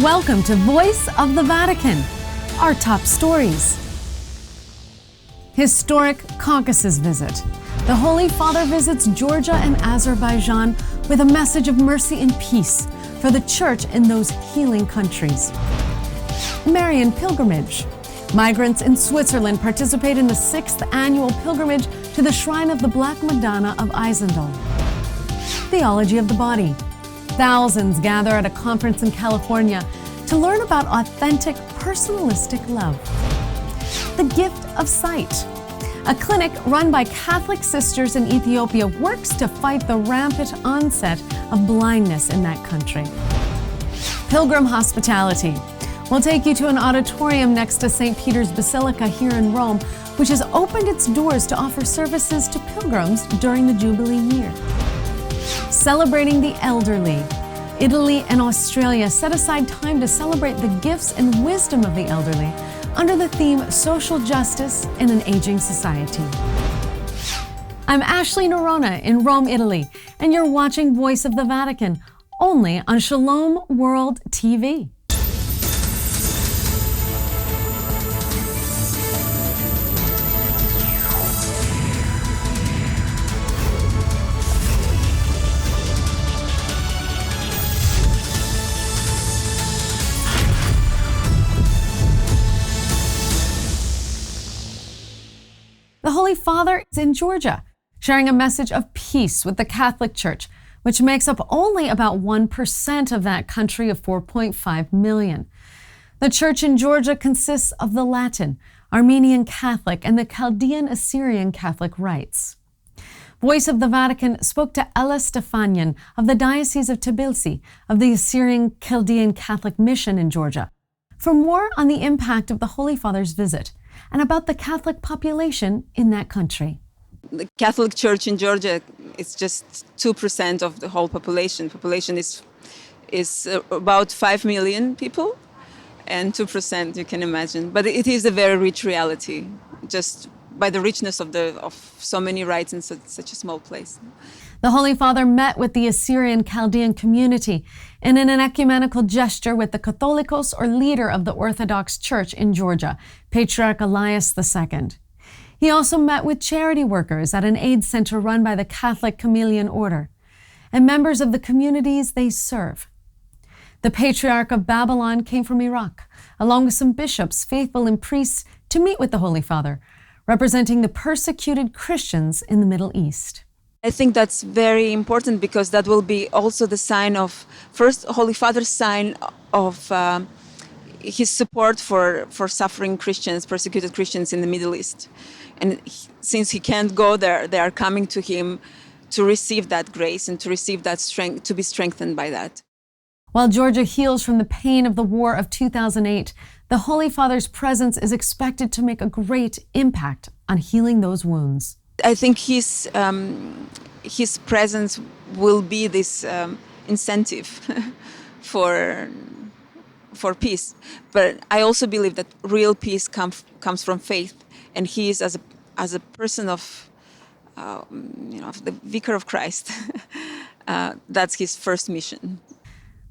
Welcome to Voice of the Vatican, our top stories. Historic Caucasus visit. The Holy Father visits Georgia and Azerbaijan with a message of mercy and peace for the Church in those healing countries. Marian Pilgrimage. Migrants in Switzerland participate in the 6th annual pilgrimage to the shrine of the Black Madonna of Einsiedeln. Theology of the Body. Thousands gather at a conference in California to learn about authentic, personalistic love. The Gift of Sight. A clinic run by Catholic sisters in Ethiopia works to fight the rampant onset of blindness in that country. Pilgrim Hospitality. We'll take you to an auditorium next to St. Peter's Basilica here in Rome, which has opened its doors to offer services to pilgrims during the Jubilee year. Celebrating the elderly. Italy and Australia set aside time to celebrate the gifts and wisdom of the elderly under the theme Social Justice in an Aging Society. I'm Ashley Navona in Rome, Italy, and you're watching Voice of the Vatican, only on Shalom World TV. The Holy Father is in Georgia, sharing a message of peace with the Catholic Church, which makes up only about 1% of that country of 4.5 million. The Church in Georgia consists of the Latin, Armenian Catholic, and the Chaldean Assyrian Catholic rites. Voice of the Vatican spoke to Ella Stefanian of the Diocese of Tbilisi of the Assyrian Chaldean Catholic Mission in Georgia for more on the impact of the Holy Father's visit and about the Catholic population in that country. The Catholic Church in Georgia is just 2% of the whole population. Population is about 5 million people, and 2%, you can imagine. But it is a very rich reality, just by the richness of so many rites in such a small place. The Holy Father met with the Assyrian Chaldean community and in an ecumenical gesture with the Catholicos, or leader of the Orthodox Church in Georgia, Patriarch Elias II. He also met with charity workers at an aid center run by the Catholic Chameleon Order and members of the communities they serve. The Patriarch of Babylon came from Iraq, along with some bishops, faithful, and priests to meet with the Holy Father, representing the persecuted Christians in the Middle East. I think that's very important because that will be also the sign of, first, Holy Father's sign of his support for suffering Christians, persecuted Christians in the Middle East. And since he can't go there, they are coming to him to receive that grace and to receive that strength, to be strengthened by that. While Georgia heals from the pain of the war of 2008, the Holy Father's presence is expected to make a great impact on healing those wounds. I think his presence will be this incentive for peace. But I also believe that real peace comes from faith, and he is as a person of the Vicar of Christ. That's his first mission.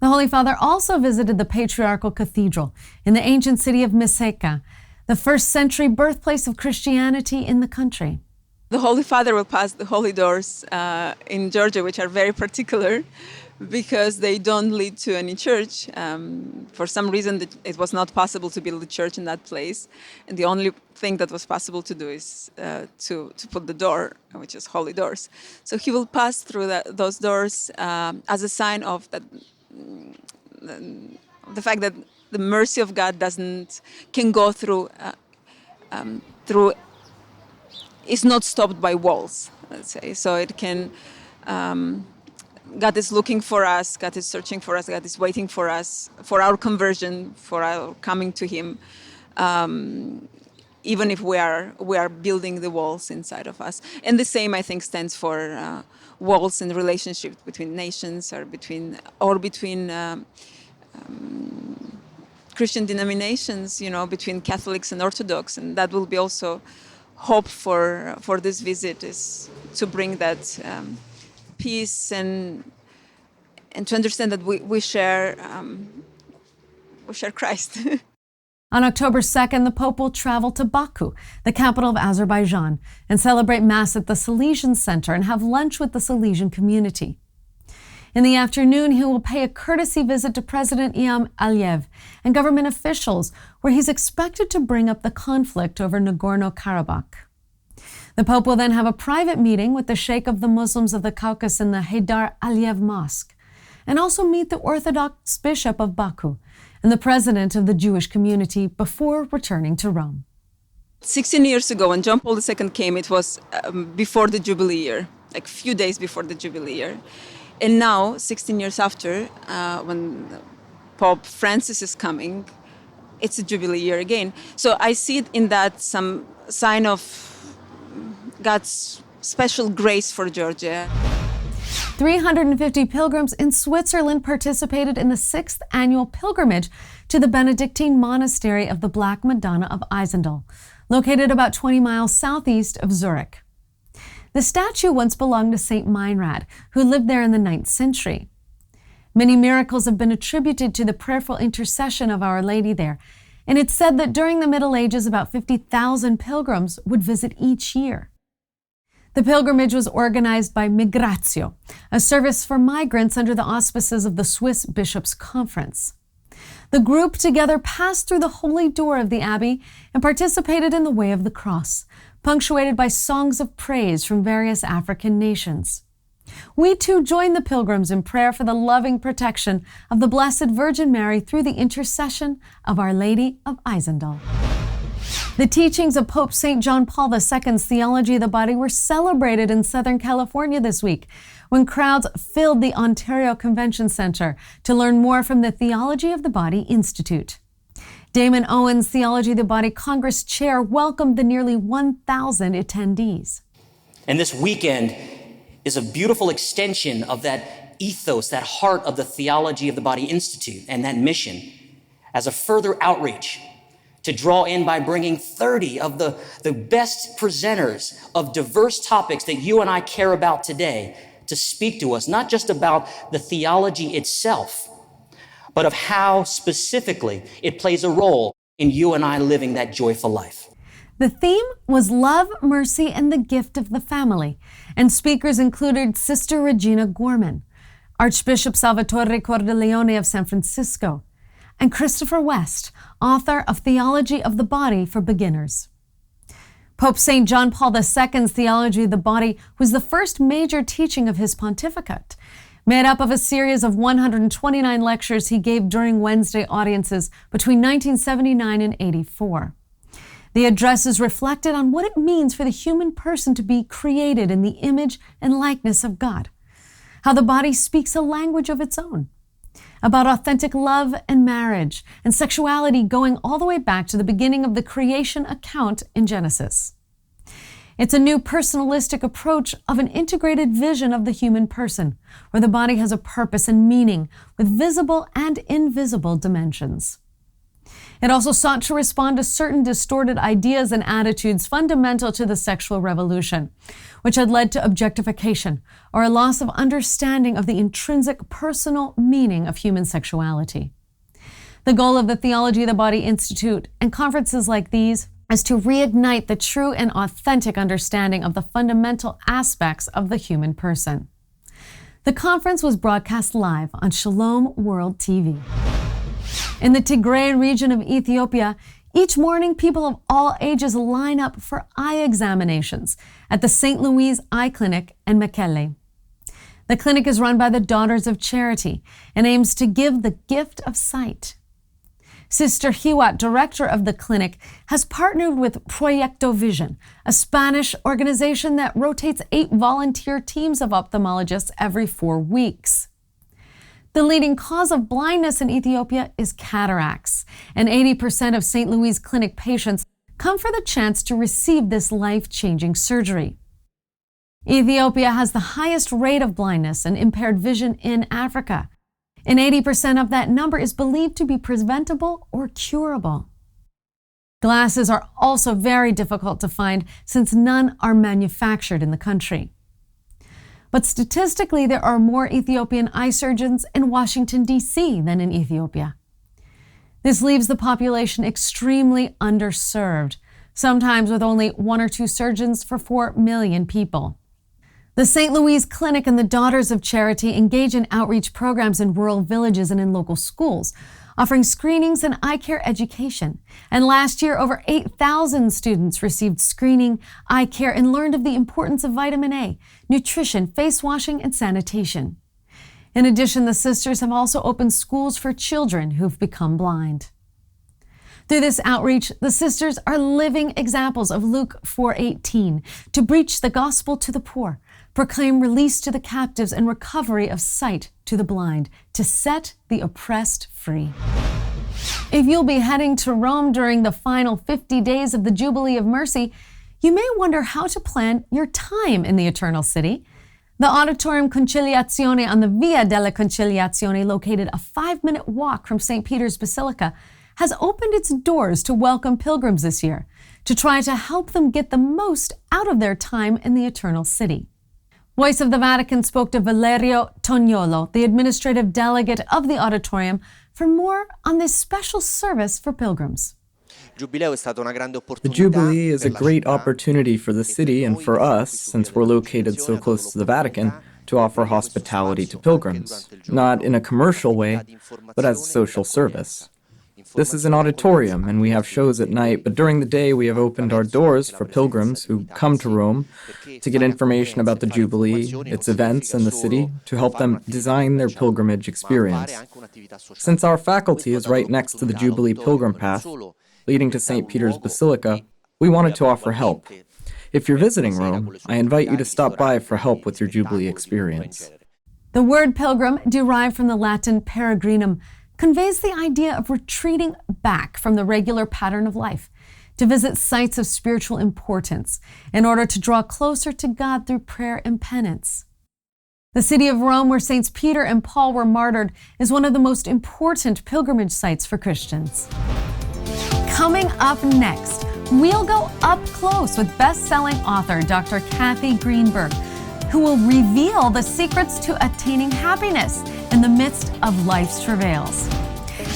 The Holy Father also visited the Patriarchal Cathedral in the ancient city of Meseka, the first-century birthplace of Christianity in the country. The Holy Father will pass the holy doors in Georgia, which are very particular because they don't lead to any church. For some reason, it was not possible to build a church in that place. And the only thing that was possible to do is to put the door, which is holy doors. So he will pass through those doors as a sign of that, the fact that the mercy of God can go through is not stopped by walls, let's say. So it can, God is looking for us, God is searching for us, God is waiting for us, for our conversion, for our coming to Him, even if we are building the walls inside of us. And the same, I think, stands for walls in relationship between nations or between Christian denominations, between Catholics and Orthodox, and that will be also hope for this visit, is to bring that peace and to understand that we share we share Christ. On October 2nd, the Pope will travel to Baku, the capital of Azerbaijan, and celebrate Mass at the Salesian Center and have lunch with the Salesian community. In the afternoon, he will pay a courtesy visit to President Ilham Aliyev and government officials, where he's expected to bring up the conflict over Nagorno-Karabakh. The Pope will then have a private meeting with the Sheikh of the Muslims of the Caucasus in the Haydar Aliyev Mosque, and also meet the Orthodox Bishop of Baku and the president of the Jewish community before returning to Rome. 16 years ago, when John Paul II came, it was before the Jubilee year, like a few days before the Jubilee year. And now, 16 years after, when Pope Francis is coming, it's a Jubilee year again. So I see it in that some sign of God's special grace for Georgia. 350 pilgrims in Switzerland participated in the 6th annual pilgrimage to the Benedictine monastery of the Black Madonna of Einsiedeln, located about 20 miles southeast of Zurich. The statue once belonged to Saint Meinrad, who lived there in the 9th century. Many miracles have been attributed to the prayerful intercession of Our Lady there, and it's said that during the Middle Ages, about 50,000 pilgrims would visit each year. The pilgrimage was organized by Migrants, a service for migrants under the auspices of the Swiss Bishops' Conference. The group together passed through the holy door of the abbey and participated in the Way of the Cross, punctuated by songs of praise from various African nations. We too join the pilgrims in prayer for the loving protection of the Blessed Virgin Mary through the intercession of Our Lady of Einsiedeln. The teachings of Pope St. John Paul II's Theology of the Body were celebrated in Southern California this week, when crowds filled the Ontario Convention Center to learn more from the Theology of the Body Institute. Damon Owens, Theology of the Body Congress chair, welcomed the nearly 1,000 attendees. And this weekend is a beautiful extension of that ethos, that heart of the Theology of the Body Institute and that mission as a further outreach to draw in by bringing 30 of the best presenters of diverse topics that you and I care about today to speak to us, not just about the theology itself, but of how specifically it plays a role in you and I living that joyful life. The theme was Love, Mercy, and the Gift of the Family, and speakers included Sister Regina Gorman, Archbishop Salvatore Cordileone of San Francisco, and Christopher West, author of Theology of the Body for Beginners. Pope St. John Paul II's Theology of the Body was the first major teaching of his pontificate, made up of a series of 129 lectures he gave during Wednesday audiences between 1979 and 84. The addresses reflected on what it means for the human person to be created in the image and likeness of God, how the body speaks a language of its own, about authentic love and marriage and sexuality going all the way back to the beginning of the creation account in Genesis. It's a new personalistic approach of an integrated vision of the human person, where the body has a purpose and meaning with visible and invisible dimensions. It also sought to respond to certain distorted ideas and attitudes fundamental to the sexual revolution, which had led to objectification or a loss of understanding of the intrinsic personal meaning of human sexuality. The goal of the Theology of the Body Institute and conferences like these is to reignite the true and authentic understanding of the fundamental aspects of the human person. The conference was broadcast live on Shalom World TV. In the Tigray region of Ethiopia, each morning people of all ages line up for eye examinations at the St. Louise Eye Clinic in Mekelle. The clinic is run by the Daughters of Charity and aims to give the gift of sight. Sister Hiwat, director of the clinic, has partnered with Proyecto Vision, a Spanish organization that rotates 8 volunteer teams of ophthalmologists every 4 weeks. The leading cause of blindness in Ethiopia is cataracts, and 80% of St. Louis Clinic patients come for the chance to receive this life-changing surgery. Ethiopia has the highest rate of blindness and impaired vision in Africa, and 80% of that number is believed to be preventable or curable. Glasses are also very difficult to find since none are manufactured in the country. But statistically, there are more Ethiopian eye surgeons in Washington, D.C. than in Ethiopia. This leaves the population extremely underserved, sometimes with only 1 or 2 surgeons for 4 million people. The St. Louise Clinic and the Daughters of Charity engage in outreach programs in rural villages and in local schools, offering screenings and eye care education. And last year, over 8,000 students received screening, eye care, and learned of the importance of vitamin A, nutrition, face washing, and sanitation. In addition, the sisters have also opened schools for children who've become blind. Through this outreach, the sisters are living examples of Luke 4:18, to preach the gospel to the poor, proclaim release to the captives and recovery of sight to the blind, to set the oppressed free. If you'll be heading to Rome during the final 50 days of the Jubilee of Mercy, you may wonder how to plan your time in the Eternal City. The Auditorium Conciliazione on the Via della Conciliazione, located a 5-minute walk from St. Peter's Basilica, has opened its doors to welcome pilgrims this year, to try to help them get the most out of their time in the Eternal City. Voice of the Vatican spoke to Valerio Tognolo, the administrative delegate of the auditorium, for more on this special service for pilgrims. The Jubilee is a great opportunity for the city and for us, since we're located so close to the Vatican, to offer hospitality to pilgrims, not in a commercial way, but as a social service. This is an auditorium, and we have shows at night, but during the day we have opened our doors for pilgrims who come to Rome to get information about the Jubilee, its events in the city, to help them design their pilgrimage experience. Since our faculty is right next to the Jubilee Pilgrim Path, leading to St. Peter's Basilica, we wanted to offer help. If you're visiting Rome, I invite you to stop by for help with your Jubilee experience. The word pilgrim, derived from the Latin peregrinum, conveys the idea of retreating back from the regular pattern of life to visit sites of spiritual importance in order to draw closer to God through prayer and penance. The city of Rome, where Saints Peter and Paul were martyred, is one of the most important pilgrimage sites for Christians. Coming up next, we'll go up close with best-selling author Dr. Kathy Greenberg, who will reveal the secrets to attaining happiness in the midst of life's travails.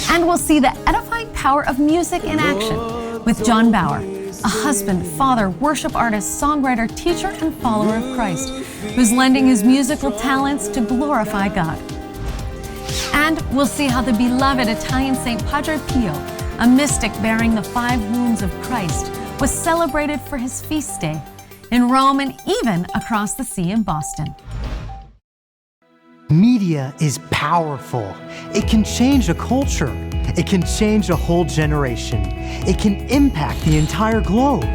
And we'll see the edifying power of music in action with John Bauer, a husband, father, worship artist, songwriter, teacher, and follower of Christ, who's lending his musical talents to glorify God. And we'll see how the beloved Italian Saint Padre Pio, a mystic bearing the 5 wounds of Christ, was celebrated for his feast day in Rome and even across the sea in Boston. Media is powerful. It can change a culture. It can change a whole generation. It can impact the entire globe.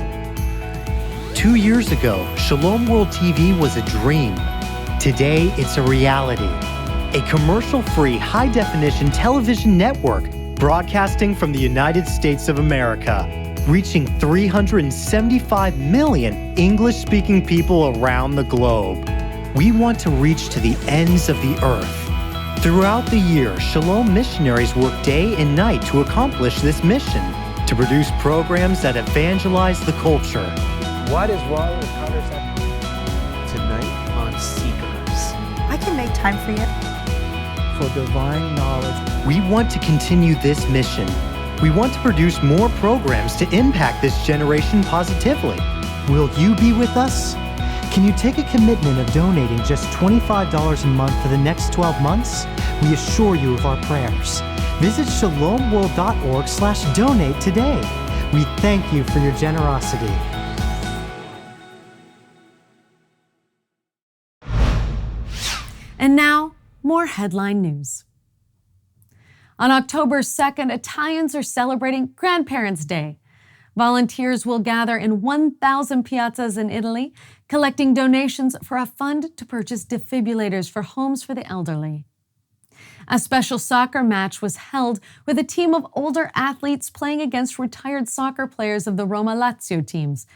2 years ago, Shalom World TV was a dream. Today, it's a reality. A commercial-free, high-definition television network broadcasting from the United States of America, reaching 375 million English-speaking people around the globe. We want to reach to the ends of the earth. Throughout the year, Shalom missionaries work day and night to accomplish this mission, to produce programs that evangelize the culture. What is wrong with contraception? Tonight on Seekers. I can make time for you. For divine knowledge. We want to continue this mission. We want to produce more programs to impact this generation positively. Will you be with us? Can you take a commitment of donating just $25 a month for the next 12 months? We assure you of our prayers. Visit shalomworld.org/donate today. We thank you for your generosity. And now, more headline news. On October 2nd, Italians are celebrating Grandparents' Day. Volunteers will gather in 1,000 piazzas in Italy, collecting donations for a fund to purchase defibrillators for homes for the elderly. A special soccer match was held with a team of older athletes playing against retired soccer players of the Roma-Lazio teams,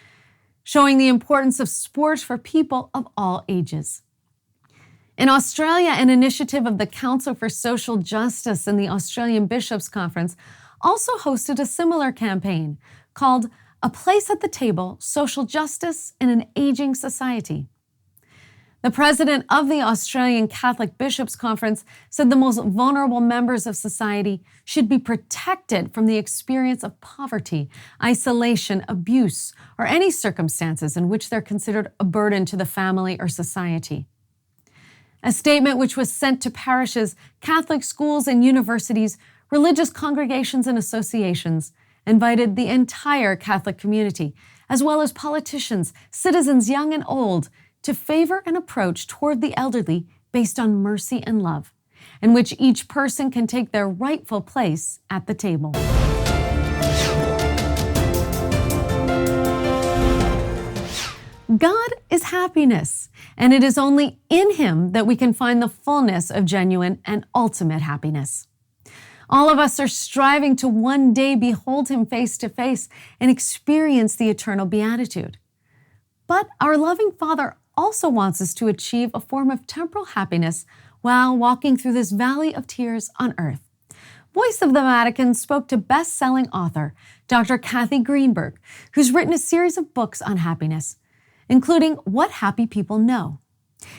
showing the importance of sport for people of all ages. In Australia, an initiative of the Council for Social Justice and the Australian Bishops' Conference also hosted a similar campaign called A Place at the Table, Social Justice in an Aging Society. The president of the Australian Catholic Bishops' Conference said the most vulnerable members of society should be protected from the experience of poverty, isolation, abuse, or any circumstances in which they're considered a burden to the family or society. A statement which was sent to parishes, Catholic schools and universities, religious congregations and associations, invited the entire Catholic community, as well as politicians, citizens young and old, to favor an approach toward the elderly based on mercy and love, in which each person can take their rightful place at the table. God is happiness, and it is only in Him that we can find the fullness of genuine and ultimate happiness. All of us are striving to one day behold Him face to face and experience the eternal beatitude. But our loving Father also wants us to achieve a form of temporal happiness while walking through this valley of tears on earth. Voice of the Vatican spoke to best-selling author Dr. Kathy Greenberg, who's written a series of books on happiness, including What Happy People Know,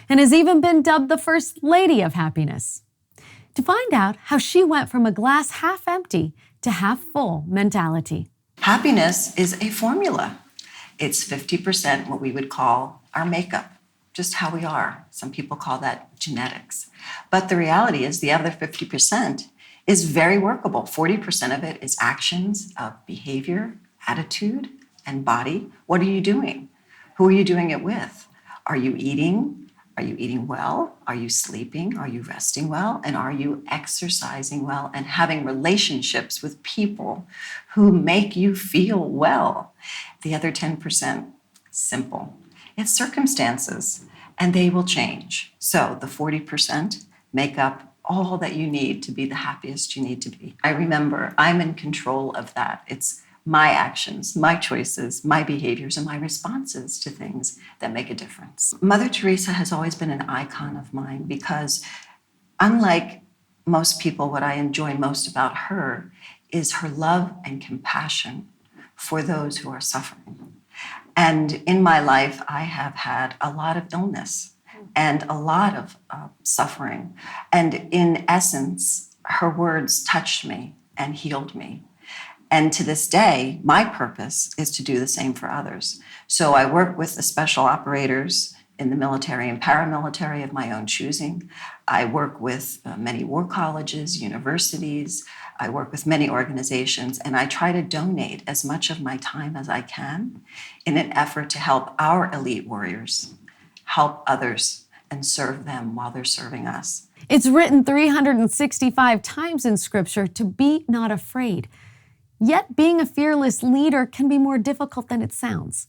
and has even been dubbed the First Lady of Happiness. To find out how she went from a glass half empty to half full mentality. Happiness is a formula. It's 50% what we would call our makeup, just how we are. Some people call that genetics. But the reality is the other 50% is very workable. 40% of it is actions of behavior, attitude, and body. What are you doing? Who are you doing it with? Are you eating? Are you eating well? Are you sleeping? Are you resting well? And are you exercising well and having relationships with people who make you feel well? The other 10%, simple. It's circumstances, and they will change. So the 40% make up all that you need to be the happiest you need to be. I remember I'm in control of that. It's my actions, my choices, my behaviors, and my responses to things that make a difference. Mother Teresa has always been an icon of mine because, unlike most people, what I enjoy most about her is her love and compassion for those who are suffering. And in my life, I have had a lot of illness and a lot of suffering. And in essence, her words touched me and healed me. And to this day, my purpose is to do the same for others. So I work with the special operators in the military and paramilitary of my own choosing. I work with many war colleges, universities. I work with many organizations, and I try to donate as much of my time as I can in an effort to help our elite warriors help others and serve them while they're serving us. It's written 365 times in Scripture to be not afraid. Yet being a fearless leader can be more difficult than it sounds.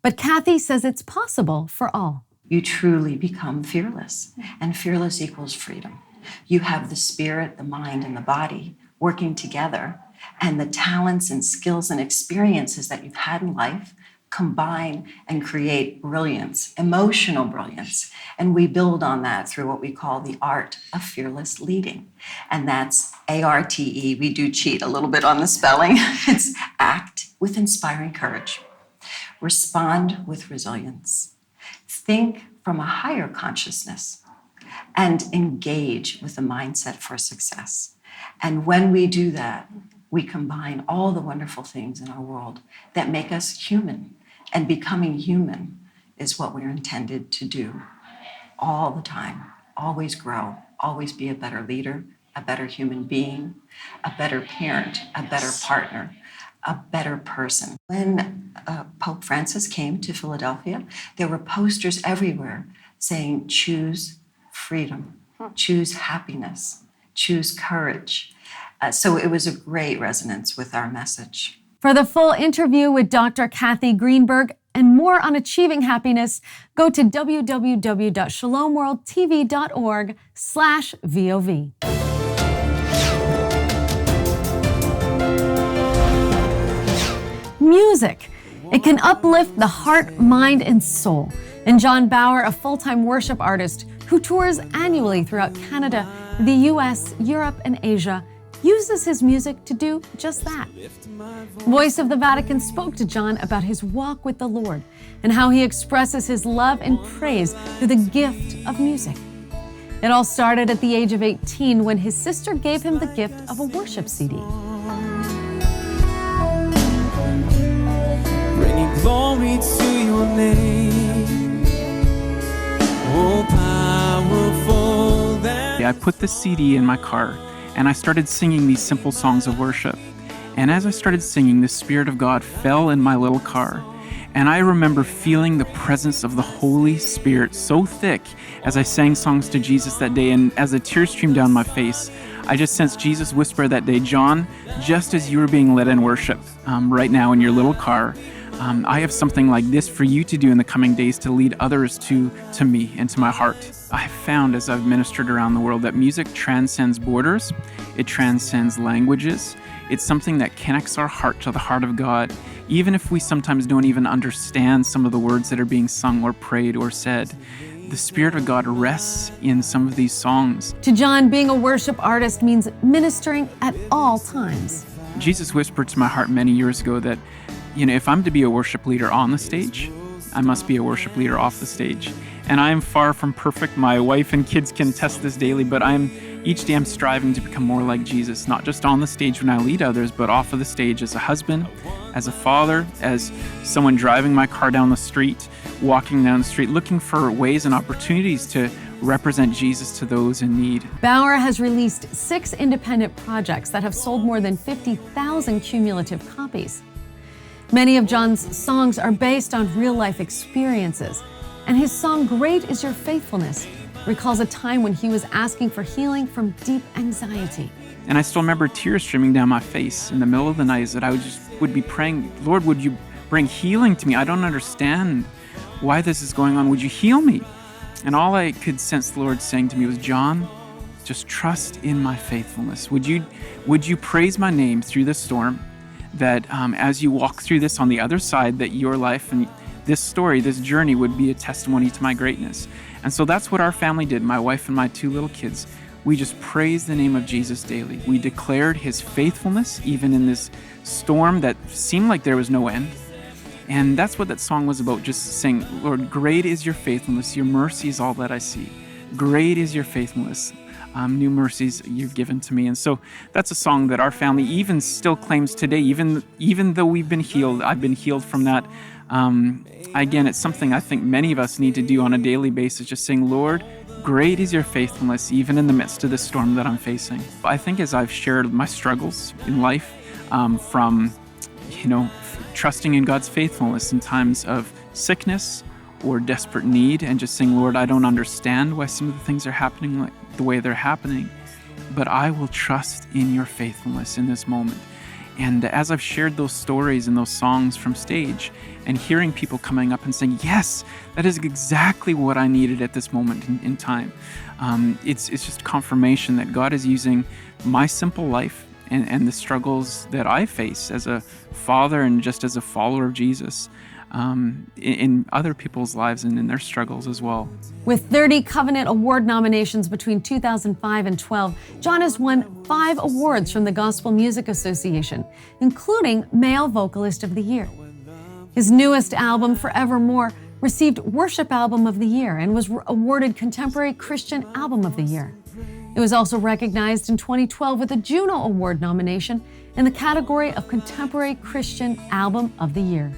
But Kathy says it's possible for all. You truly become fearless, and fearless equals freedom. You have the spirit, the mind, and the body working together, and the talents and skills and experiences that you've had in life combine and create brilliance, emotional brilliance. And we build on that through what we call the art of fearless leading. And that's ARTE. We do cheat a little bit on the spelling. It's act with inspiring courage. Respond with resilience. Think from a higher consciousness and engage with a mindset for success. And when we do that, we combine all the wonderful things in our world that make us human. And becoming human is what we're intended to do all the time. Always grow, always be a better leader, a better human being, a better parent, a better partner, a better person. When Pope Francis came to Philadelphia, there were posters everywhere saying, choose freedom, choose happiness, choose courage. So it was a great resonance with our message. For the full interview with Dr. Kathy Greenberg and more on achieving happiness, go to www.shalomworldtv.org/VOV. Music. It can uplift the heart, mind, and soul. And John Bauer, a full-time worship artist who tours annually throughout Canada, the US, Europe, and Asia, uses his music to do just that. Voice of the Vatican spoke to John about his walk with the Lord and how he expresses his love and praise through the gift of music. It all started at the age of 18 when his sister gave him the gift of a worship CD. Bringing glory to your name, oh powerful that... I put the CD in my car and I started singing these simple songs of worship. And as I started singing, the Spirit of God fell in my little car. And I remember feeling the presence of the Holy Spirit so thick as I sang songs to Jesus that day. And as a tear streamed down my face, I just sensed Jesus whisper that day, John, just as you were being led in worship right now in your little car, I have something like this for you to do in the coming days to lead others to me and to my heart. I've found as I've ministered around the world that music transcends borders, it transcends languages. It's something that connects our heart to the heart of God, even if we sometimes don't even understand some of the words that are being sung or prayed or said. The Spirit of God rests in some of these songs. To John, being a worship artist means ministering at all times. Jesus whispered to my heart many years ago that, if I'm to be a worship leader on the stage, I must be a worship leader off the stage. And I am far from perfect. My wife and kids can attest this daily, but each day I'm striving to become more like Jesus, not just on the stage when I lead others, but off of the stage as a husband, as a father, as someone driving my car down the street, walking down the street, looking for ways and opportunities to represent Jesus to those in need. Bauer has released 6 independent projects that have sold more than 50,000 cumulative copies. Many of John's songs are based on real-life experiences, and his song, Great Is Your Faithfulness, recalls a time when he was asking for healing from deep anxiety. And I still remember tears streaming down my face in the middle of the night that I would be praying, Lord, would you bring healing to me? I don't understand why this is going on. Would you heal me? And all I could sense the Lord saying to me was, John, just trust in my faithfulness. Would you praise my name through the storm? That as you walk through this on the other side, that your life and this story, this journey would be a testimony to my greatness. And so that's what our family did, my wife and my 2 little kids. We just praised the name of Jesus daily. We declared his faithfulness, even in this storm that seemed like there was no end. And that's what that song was about, just saying, Lord, great is your faithfulness. Your mercy is all that I see. Great is your faithfulness. New mercies you've given to me. And so that's a song that our family even still claims today, even though we've been healed. I've been healed from that. Again, it's something I think many of us need to do on a daily basis, just saying, Lord, great is your faithfulness, even in the midst of the storm that I'm facing. I think as I've shared my struggles in life, from, trusting in God's faithfulness in times of sickness or desperate need, and just saying, Lord, I don't understand why some of the things are happening like the way they're happening, but I will trust in your faithfulness in this moment. And as I've shared those stories and those songs from stage and hearing people coming up and saying, yes, that is exactly what I needed at this moment in time, it's just confirmation that God is using my simple life and the struggles that I face as a father and just as a follower of Jesus in other people's lives and in their struggles as well. With 30 Covenant Award nominations between 2005 and 12, John has won 5 awards from the Gospel Music Association, including Male Vocalist of the Year. His newest album, Forevermore, received Worship Album of the Year and was awarded Contemporary Christian Album of the Year. It was also recognized in 2012 with a Juno Award nomination in the category of Contemporary Christian Album of the Year.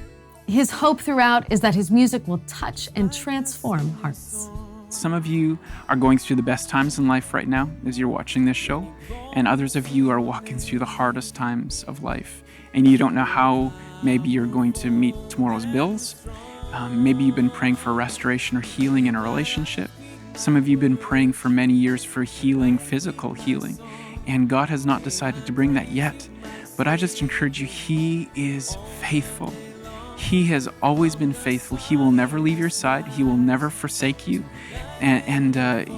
His hope throughout is that his music will touch and transform hearts. Some of you are going through the best times in life right now as you're watching this show, and others of you are walking through the hardest times of life, and you don't know how maybe you're going to meet tomorrow's bills. Maybe you've been praying for restoration or healing in a relationship. Some of you have been praying for many years for healing, physical healing, and God has not decided to bring that yet. But I just encourage you, He is faithful. He has always been faithful. He will never leave your side. He will never forsake you. And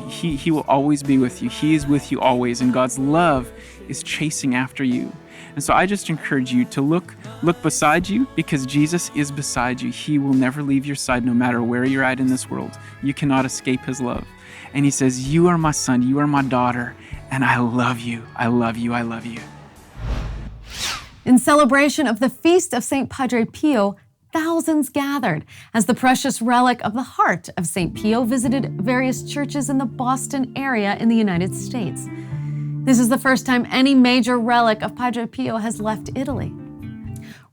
he will always be with you. He is with you always. And God's love is chasing after you. And so I just encourage you to look beside you, because Jesus is beside you. He will never leave your side no matter where you're at in this world. You cannot escape his love. And he says, you are my son, you are my daughter, And I love you. I love you. I love you. In celebration of the feast of St. Padre Pio, thousands gathered as the precious relic of the heart of St. Pio visited various churches in the Boston area in the United States. This is the first time any major relic of Padre Pio has left Italy.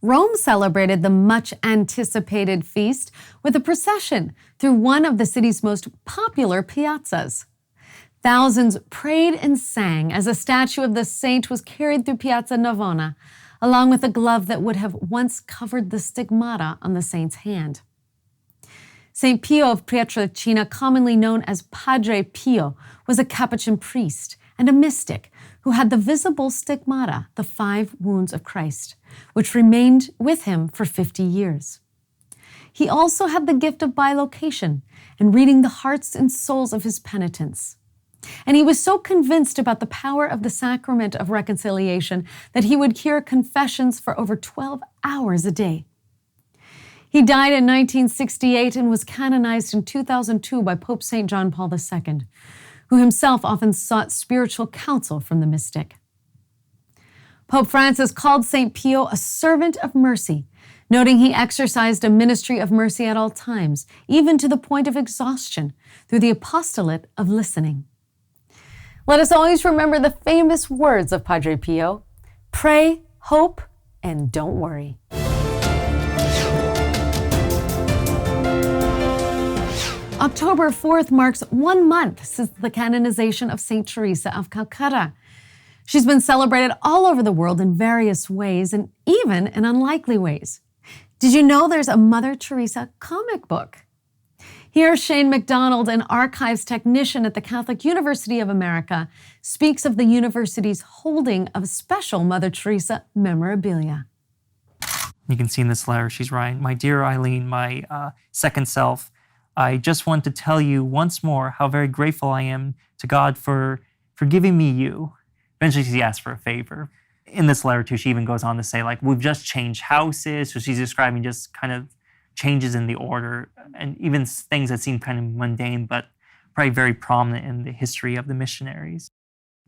Rome celebrated the much-anticipated feast with a procession through one of the city's most popular piazzas. Thousands prayed and sang as a statue of the saint was carried through Piazza Navona, along with a glove that would have once covered the stigmata on the saint's hand. St. Pio of Pietrelcina, commonly known as Padre Pio, was a Capuchin priest and a mystic who had the visible stigmata, the 5 wounds of Christ, which remained with him for 50 years. He also had the gift of bilocation and reading the hearts and souls of his penitents. And he was so convinced about the power of the sacrament of reconciliation that he would hear confessions for over 12 hours a day. He died in 1968 and was canonized in 2002 by Pope St. John Paul II, who himself often sought spiritual counsel from the mystic. Pope Francis called St. Pio a servant of mercy, noting he exercised a ministry of mercy at all times, even to the point of exhaustion, through the apostolate of listening. Let us always remember the famous words of Padre Pio: pray, hope, and don't worry. October 4th marks 1 month since the canonization of St. Teresa of Calcutta. She's been celebrated all over the world in various ways and even in unlikely ways. Did you know there's a Mother Teresa comic book? Here, Shane McDonald, an archives technician at the Catholic University of America, speaks of the university's holding of special Mother Teresa memorabilia. You can see in this letter she's writing, "My dear Eileen, my second self, I just want to tell you once more how very grateful I am to God for giving me you." Eventually she asks for a favor. In this letter too, she even goes on to say, like, we've just changed houses. So she's describing just kind of changes in the order and even things that seem kind of mundane, but probably very prominent in the history of the missionaries.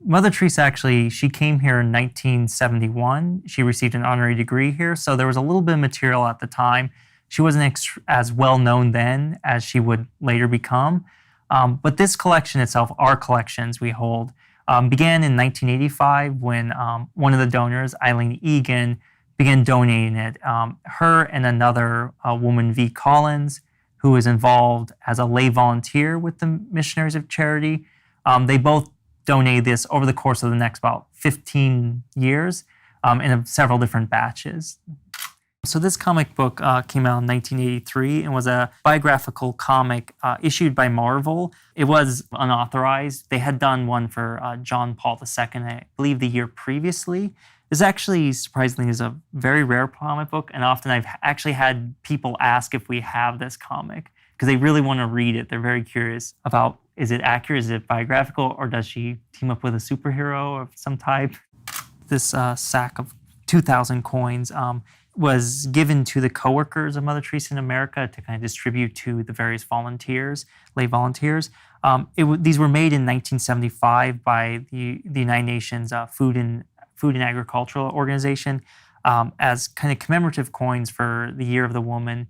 Mother Teresa actually, she came here in 1971. She received an honorary degree here. So there was a little bit of material at the time. She wasn't as well known then as she would later become. But this collection itself, our collections we hold, began in 1985 when one of the donors, Eileen Egan, began donating it. Her and another woman, V. Collins, who was involved as a lay volunteer with the Missionaries of Charity, they both donated this over the course of the next about 15 years in several different batches. So this comic book came out in 1983 and was a biographical comic issued by Marvel. It was unauthorized. They had done one for John Paul II, I believe the year previously. This actually, surprisingly, is a very rare comic book, and often I've actually had people ask if we have this comic because they really want to read it. They're very curious about, is it accurate, is it biographical, or does she team up with a superhero of some type? This sack of 2,000 coins was given to the co-workers of Mother Teresa in America to kind of distribute to the various volunteers, lay volunteers. These were made in 1975 by the United Nations Food and Agricultural Organization as kind of commemorative coins for the Year of the Woman.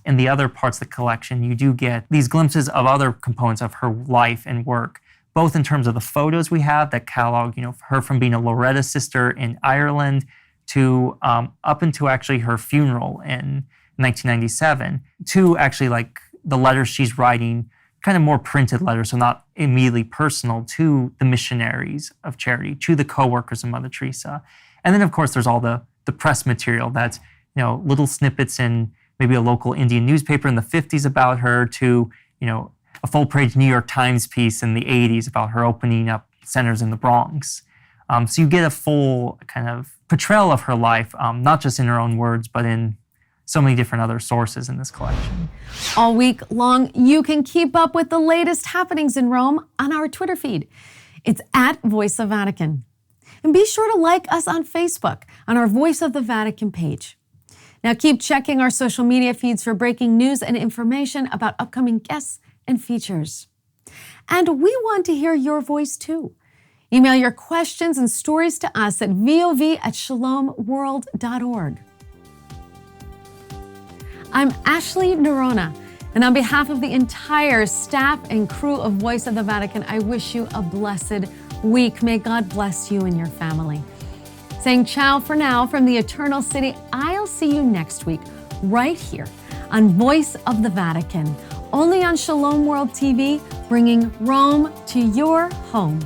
In the other parts of the collection, you do get these glimpses of other components of her life and work, both in terms of the photos we have that catalog, her from being a Loretta sister in Ireland to up into actually her funeral in 1997, to actually like the letters she's writing, kind of more printed letters, so not immediately personal, to the missionaries of charity, to the co-workers of Mother Teresa. And then, of course, there's all the press material that's, little snippets in maybe a local Indian newspaper in the 50s about her to, a full-page New York Times piece in the 80s about her opening up centers in the Bronx. So you get a full kind of portrayal of her life, not just in her own words, but in so many different other sources in this collection. All week long, you can keep up with the latest happenings in Rome on our Twitter feed. It's at Voice of Vatican. And be sure to like us on Facebook on our Voice of the Vatican page. Now keep checking our social media feeds for breaking news and information about upcoming guests and features. And we want to hear your voice too. Email your questions and stories to us at vov@shalomworld.org. I'm Ashley Navona, and on behalf of the entire staff and crew of Voice of the Vatican, I wish you a blessed week. May God bless you and your family. Saying ciao for now from the Eternal City. I'll see you next week, right here on Voice of the Vatican, only on Shalom World TV, bringing Rome to your home.